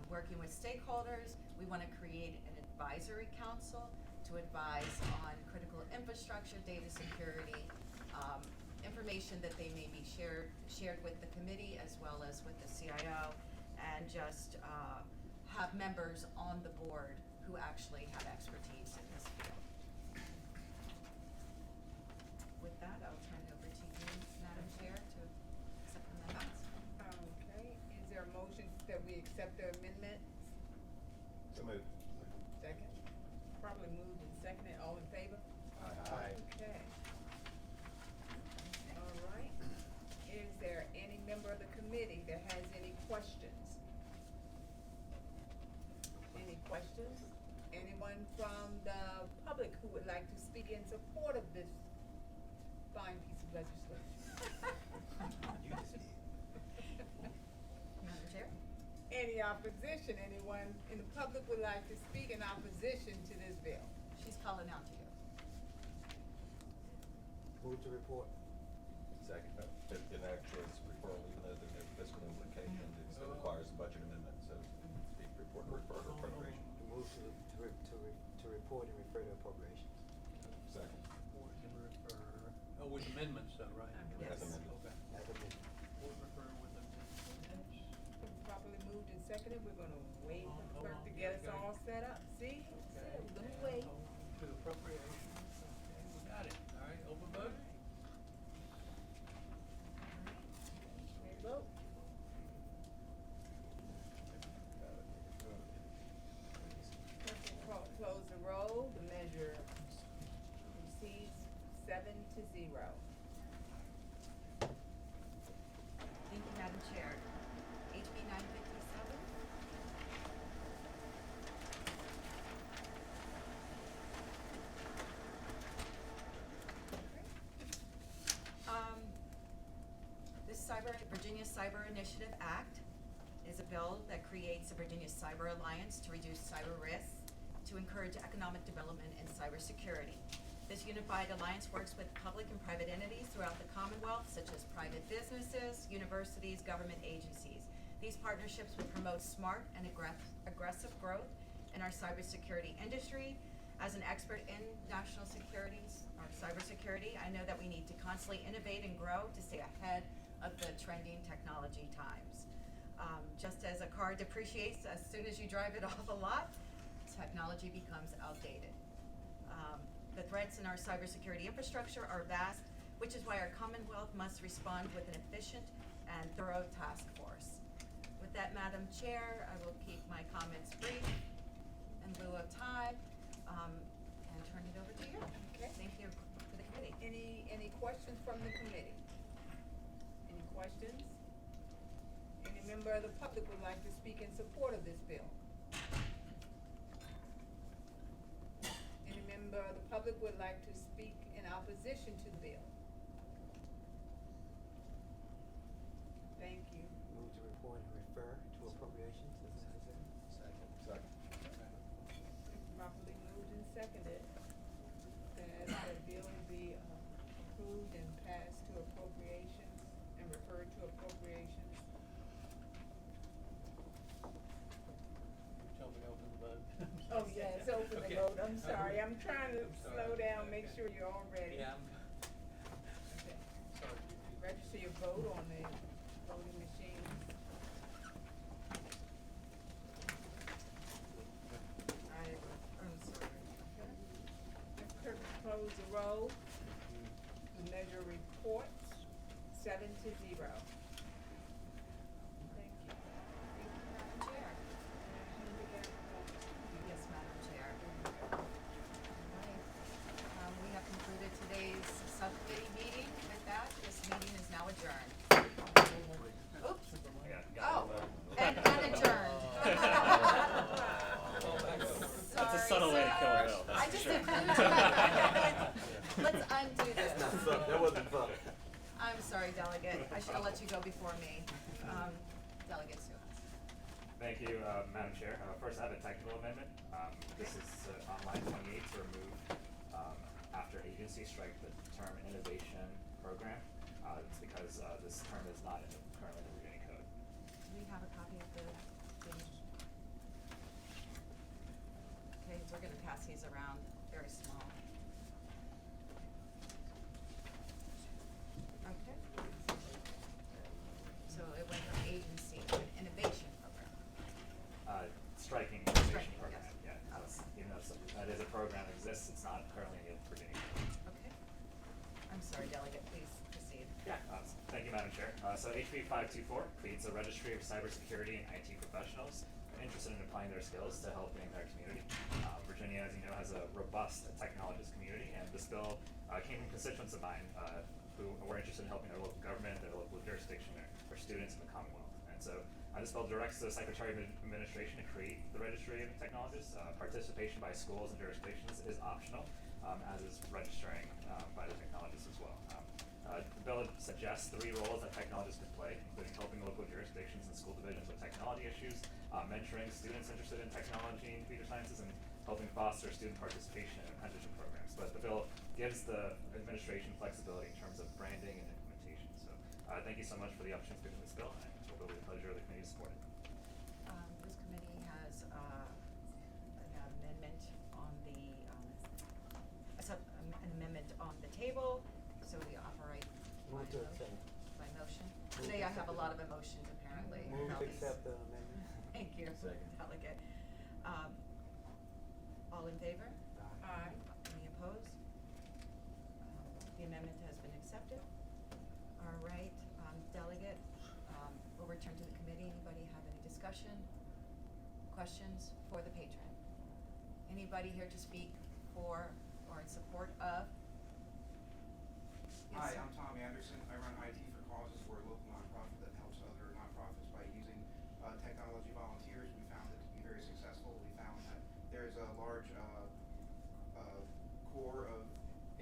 Speaker 1: working with stakeholders, we want to create an advisory council to advise on critical infrastructure, data security, information that they may be shared with the committee as well as with the CIO, and just have members on the board who actually have expertise in this field. With that, I'll turn it over to you, Madam Chair, to accept the amendments.
Speaker 18: Okay, is there a motion that we accept the amendment?
Speaker 6: So moved.
Speaker 18: Second? anyone from the public who would like to speak in support of this fine piece of legislation?
Speaker 1: Madam Chair?
Speaker 18: Any opposition? Anyone in the public would like to speak in opposition to this bill?
Speaker 1: She's calling out to you.
Speaker 8: Move to report.
Speaker 6: Second. In actual referral, even though there's no fiscal implication, it still requires a budget amendment, so speak report or refer to appropriation.
Speaker 8: Move to report and refer to appropriations.
Speaker 6: Second.
Speaker 4: Board can refer, oh, with amendments though, right?
Speaker 1: Yes.
Speaker 6: As amended.
Speaker 4: Okay.
Speaker 8: As amended.
Speaker 4: Board refer with amendments.
Speaker 18: Properly moved and seconded, we're gonna wait for the
Speaker 4: Hold
Speaker 18: clerk
Speaker 4: on,
Speaker 18: to get us
Speaker 4: okay.
Speaker 18: all set up. See?
Speaker 4: Okay.
Speaker 18: We're gonna wait.
Speaker 4: To appropriations, okay, we got it, all right, open vote.
Speaker 18: Ready to vote? Close the roll, the measure proceeds 7-0.
Speaker 1: Thank you, Madam Chair. HB 957. This Virginia Cyber Initiative Act is a bill that creates a Virginia Cyber Alliance to reduce cyber risks, to encourage economic development and cybersecurity. This unified alliance works with public and private entities throughout the Commonwealth, such as private businesses, universities, government agencies. These partnerships will promote smart and aggressive growth in our cybersecurity industry. As an expert in national security or cybersecurity, I know that we need to constantly innovate and grow to stay ahead of the trending technology times. Just as a car depreciates as soon as you drive it off a lot, technology becomes outdated. The threats in our cybersecurity infrastructure are vast, which is why our Commonwealth must respond with an efficient and thorough task force. With that, Madam Chair, I will keep my comments brief in lieu of time, and turn it over to you.
Speaker 18: Okay.
Speaker 1: Thank you for the committee.
Speaker 18: Any questions from the committee? Any questions? Any member of the public would like to speak in support of this bill? Any member of the public would like to speak in opposition to the bill? Thank you.
Speaker 8: Move to report and refer to appropriations. Is that what you said?
Speaker 6: Second.
Speaker 18: Properly moved and seconded that the bill be approved and passed to appropriations and referred to appropriations.
Speaker 4: You told me to open the vote.
Speaker 18: Oh, yes, open the
Speaker 4: Okay.
Speaker 18: vote, I'm sorry, I'm trying to
Speaker 4: I'm sorry.
Speaker 18: slow down, make
Speaker 4: Okay.
Speaker 18: sure you're all ready.
Speaker 4: Yeah,
Speaker 18: Okay.
Speaker 4: sorry.
Speaker 18: Register your vote on the voting machines. I'm sorry. Clerk, close the roll. The measure reports 7-0. Thank you.
Speaker 1: Madam Chair. Yes, Madam Chair. Alright. We have concluded today's subcommittee meeting. With that, this meeting is now adjourned. Oops. Oh, and adjourned.
Speaker 19: That's a subtle way to kill a bill.
Speaker 1: I just
Speaker 19: Sure.
Speaker 1: included that. Let's undo this.
Speaker 2: That wasn't fun.
Speaker 1: I'm sorry, Delegate. I should have let you go before me. Delegate Suarez.
Speaker 19: Thank you, Madam Chair. First, I have a technical amendment. This is on line 28 to remove, after agency, strike the term innovation program. It's because this term is not currently in the Virginia Code.
Speaker 1: Do we have a copy of the thing? Okay, we're gonna pass these around, very small. Okay. So it went from agency to an innovation program.
Speaker 19: Striking innovation
Speaker 1: Striking,
Speaker 19: program,
Speaker 1: yes.
Speaker 19: yeah. Even though that is a program that exists, it's not currently in the Virginia Code.
Speaker 1: Okay. I'm sorry, Delegate, please proceed.
Speaker 19: Yeah, thank you, Madam Chair. So HB 524 creates a registry of cybersecurity and IT professionals interested in applying their skills to helping their community. Virginia, as you know, has a robust technologist community, and this bill came from constituents of mine who were interested in helping their local government, their local jurisdiction, or students in the Commonwealth. And So this bill directs the Secretary of Administration to create the Registry of Technologists. Participation by schools and jurisdictions is optional, as is registering by the technologists as well. The bill suggests 3 roles that technologists can play, including helping local jurisdictions and school divisions with technology issues, mentoring students interested in technology and computer sciences, and helping foster student participation in apprenticeship programs. But the bill gives the administration flexibility in terms of branding and implementation. So thank you so much for the opportunity to speak on this bill, and I hope it will be a pleasure of the committee to support it.
Speaker 1: This committee has an amendment on the, an amendment on the table, so we operate by
Speaker 8: Move to
Speaker 1: motion.
Speaker 8: accept.
Speaker 1: By motion.
Speaker 8: Move
Speaker 1: Today
Speaker 8: to
Speaker 1: I have a
Speaker 8: accept
Speaker 1: lot
Speaker 8: the-
Speaker 1: of emotions apparently.
Speaker 8: Move
Speaker 1: All
Speaker 8: to
Speaker 1: these-
Speaker 8: accept the amendment.
Speaker 1: Thank you, Delegate. All in favor?
Speaker 18: Aye.
Speaker 1: Any opposed? The amendment has been accepted. All right, Delegate, we'll return to the committee. Anybody have any discussion, questions for the patron? Anybody here to speak for or in support of? Yes,
Speaker 20: Hi,
Speaker 1: sir.
Speaker 20: I'm Tom Anderson. I run IT for Causes. We're a local nonprofit that helps other nonprofits by using technology volunteers. We found it to be very successful. We found that there's a large core of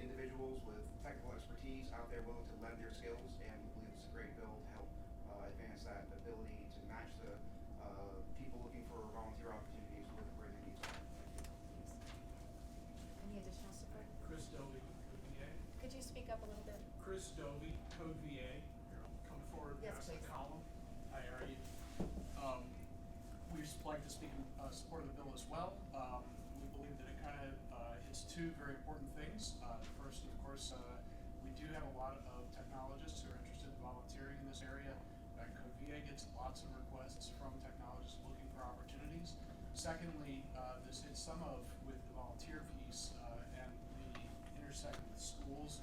Speaker 20: individuals with technical expertise out there willing to lend their skills, and we believe it's a great bill to help advance that ability to match the people looking for volunteer opportunities with where their needs are.
Speaker 1: Any additional support?
Speaker 21: Chris Dovey, Code VA.
Speaker 1: Could you speak up a little bit?
Speaker 21: Chris Dovey, Code VA. Here, I'll come forward
Speaker 1: Yes,
Speaker 21: past the
Speaker 1: please.
Speaker 21: column. Hi, how are you? We just like to speak in support of the bill as well. We believe that it kind of hits 2 very important things. First, of course, we do have a lot of technologists who are interested in volunteering in this area. Code VA gets lots of requests from technologists looking for opportunities. Secondly, this hits some of with the volunteer piece and the intersect with schools.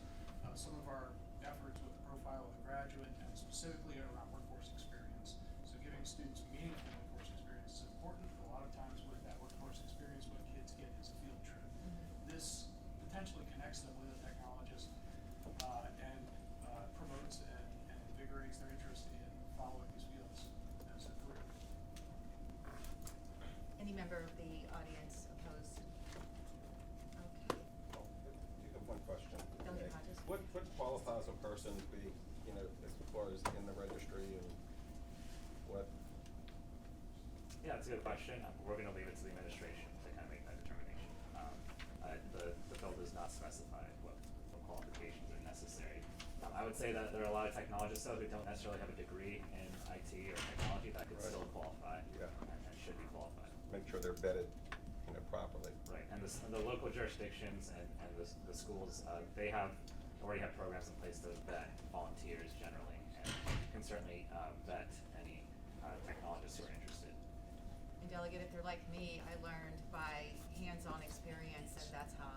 Speaker 21: Some of our efforts with the profile of the graduate and specifically around workforce experience. So giving students meaningful workforce experience is important. A lot of times with that workforce experience, what kids get is a field trip. This potentially connects them with a technologist and promotes and invigorates their interest in following these fields as a career.
Speaker 1: Any member of the audience opposed? Okay.
Speaker 6: You have one question.
Speaker 1: Delegate
Speaker 6: Okay.
Speaker 1: Hodges.
Speaker 6: What qualifies a person to be, as far as in the registry and what?
Speaker 19: Yeah, that's a good question. We're going to leave it to the administration to kind of make that determination. The bill does not specify what qualifications are necessary. I would say that there are a lot of technologists though who don't necessarily have a degree in IT or technology that could
Speaker 6: Right.
Speaker 19: still qualify
Speaker 6: Yeah.
Speaker 19: and should be qualified.
Speaker 6: Make sure they're vetted, properly.
Speaker 19: Right, and the local jurisdictions and the schools, they already have programs in place to vet volunteers generally, and can certainly vet any technologists who are interested.
Speaker 1: And Delegate, if they're like me, I learned by hands-on experience, and that's how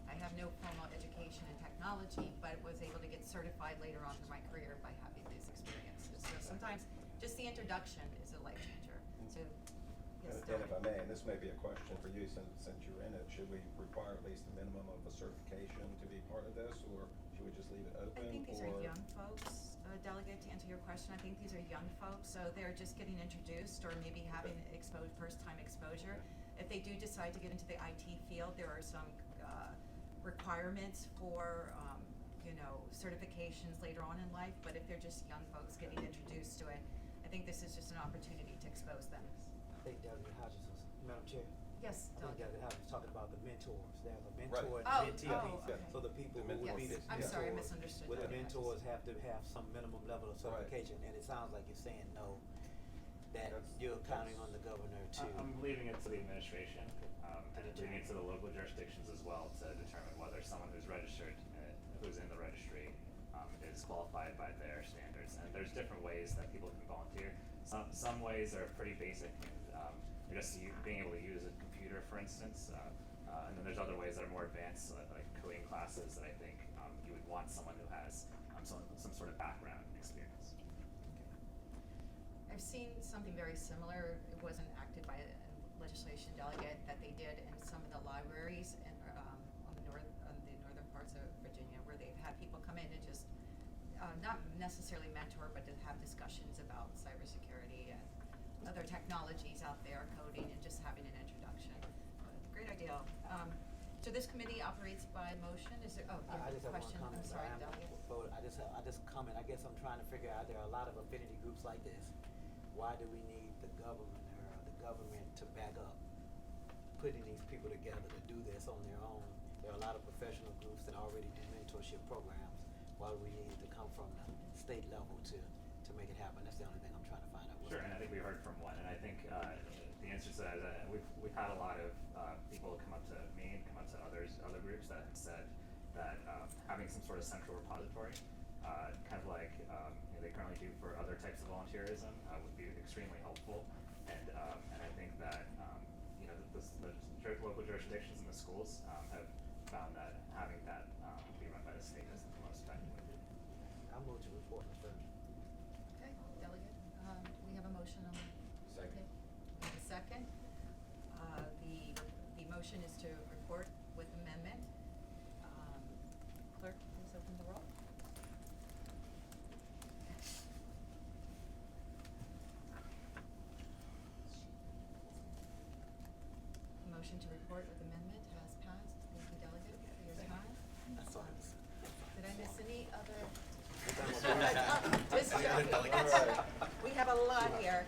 Speaker 1: I have no formal education in technology, but was able to get certified later on in my career by having these experiences. So sometimes just the introduction is a life changer. So, yes,
Speaker 6: And if I
Speaker 1: Delegate.
Speaker 6: may, and this may be a question for you since you're in it, should we require at least the minimum of a certification to be part of this, or should we just leave it open?
Speaker 1: I think these are
Speaker 6: or-
Speaker 1: young folks, Delegate, to answer your question. I think these are young folks, so they're just getting introduced or maybe having first-time exposure. If they do decide to get into the IT field, there are some requirements for, certifications later on in life, but if they're just young folks getting introduced to it, I think this is just an opportunity to expose them.
Speaker 8: I think Delegate Hodges was, Madam Chair.
Speaker 1: Yes,
Speaker 8: I think
Speaker 1: Delegate.
Speaker 8: Delegate Hodges was talking about the mentors. There's a
Speaker 6: Right.
Speaker 8: mentor and
Speaker 1: Oh,
Speaker 8: mentee
Speaker 1: oh,
Speaker 8: piece.
Speaker 1: okay.
Speaker 8: So the people
Speaker 6: The
Speaker 8: who would be the
Speaker 6: mentors.
Speaker 1: I'm
Speaker 8: mentors.
Speaker 1: sorry, I misunderstood
Speaker 8: With the
Speaker 1: Delegate
Speaker 8: mentors
Speaker 1: Hodges.
Speaker 8: have to have some minimum level of certification, and it sounds like you're saying no, that you're counting on the governor to.
Speaker 19: I'm leaving it to the administration, and leaving it to the local jurisdictions as well to determine whether someone who's registered, who's in the registry, is qualified by their standards. And there's different ways that people can volunteer. Some ways are pretty basic, just being able to use a computer, for instance. And then there's other ways that are more advanced, like coding classes that I think you would want someone who has some sort of background experience.
Speaker 1: I've seen something very similar. It wasn't acted by a legislation delegate that they did in some of the libraries on the northern parts of Virginia, where they've had people come in and just not necessarily mentor, but to have discussions about cybersecurity and other technologies out there, coding, and just having an introduction. Great idea. So this committee operates by motion, is there, oh, you
Speaker 8: I
Speaker 1: have
Speaker 8: just
Speaker 1: a
Speaker 8: have one
Speaker 1: question,
Speaker 8: comment.
Speaker 1: I'm sorry,
Speaker 8: I am
Speaker 1: Delegate.
Speaker 8: vote. I just comment. I guess I'm trying to figure out, there are a lot of affinity groups like this. Why do we need the government or the government to back up putting these people together to do this on their own? There are a lot of professional groups that already do mentorship programs. Why do we need it to come from the state level to make it happen? That's the only thing I'm trying to find out.
Speaker 19: Sure, and I think we heard from one, and I think the answer to that is that we've had a lot of people come up to me and come up to other groups that have said that having some sort of central repository, kind of like they currently do for other types of volunteerism, would be extremely helpful. And I think that the local jurisdictions and the schools have found that having that be run by the state is the most effective way to do it.
Speaker 8: I'll move to report, Mr. President.
Speaker 1: Okay, Delegate, we have a motion on the.
Speaker 6: Second.
Speaker 1: Okay. We have a second. The motion is to report with amendment. Clerk, please open the roll. Motion to report with amendment has passed. Thank you, Delegate, for your time.
Speaker 8: That's all.
Speaker 1: Did I miss any other?
Speaker 8: Just
Speaker 1: Just joking. We have a lot here.